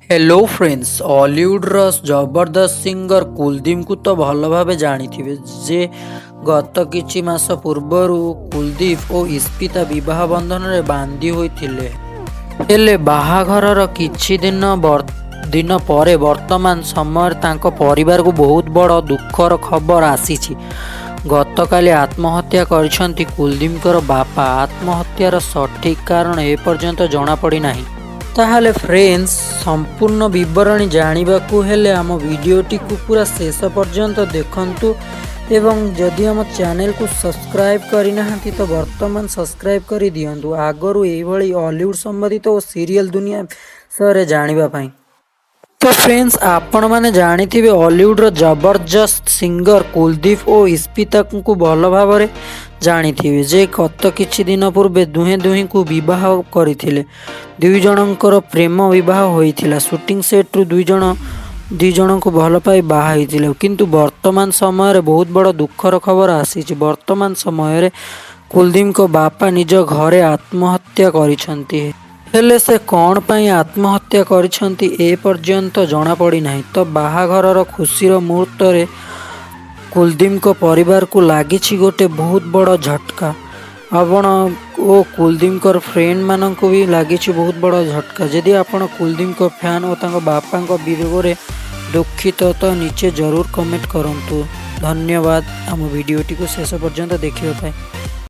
Hello friends, हॉलीवुड्र जबरदस्त singer Kuldeep को तो भल भाव जानी जे गत किछि मास पूर्वर कुलदीप और इस्पिता विवाह बंधन में बांधी होइथिले। हेले बाहाघरर किछि दिन परे वर्तमान समय तांको परिवार को बहुत बड़ दुखर खबर आसीछि। गतकाली आत्महत्या करिसंती कुलदीपकर बापा। आत्महत्यार सठिक कारण एपर्यंत जଣା पड़ी नाही। ताहले फ्रेंड्स, संपूर्ण विवरणी जानिबाकू हेले आम वीडियोटी को पूरा शेष पर्यंत देखंतु एवं जदि आम चैनल को सब्सक्राइब करना तो वर्तमान सब्सक्राइब कर दियंतु आगरू एभली हॉलीवुड संबंधित और सीरियल दुनिया विषय जानिबा पई। तो फ्रेंड्स, आपण माने जानिथिबे हॉलीवुड जबरदस्त सिंगर कुलदीप और इस्पिता को भल भाव जानिथिबे जे गत किछि दिन पूर्वे दुहें को विवाह करथिले। दुई जनकर प्रेम विवाह होइथिला। शूटिंग सेट रु दुई जन को भल पाई बाहा होइथिले, किंतु वर्तमान समय रे बहुत बड़ दुखर खबर आसीछि। वर्तमान समय रे कुलदीप को बापा निज घरे आत्महत्या करिसंती। हेले से कौन पाई आत्महत्या करिसंती ए पर्यंत जଣା पड़ी नाही। तो बाहाघरर खुशीर मुहूर्त रे कुलदीप को परिवार को लागिछि गोटे बहुत बड़ झटका। आपण ओ कुलदीप कर फ्रेंड मानन को भी लागिछि बहुत बड़ झटका। यदि आपण कुलदीप को फैन और तांको बापा को वियोग रे दुखित तो नीचे जरूर कमेंट करंतु। धन्यवाद आम वीडियोटी को शेष पर्यंत देखिबा पाई।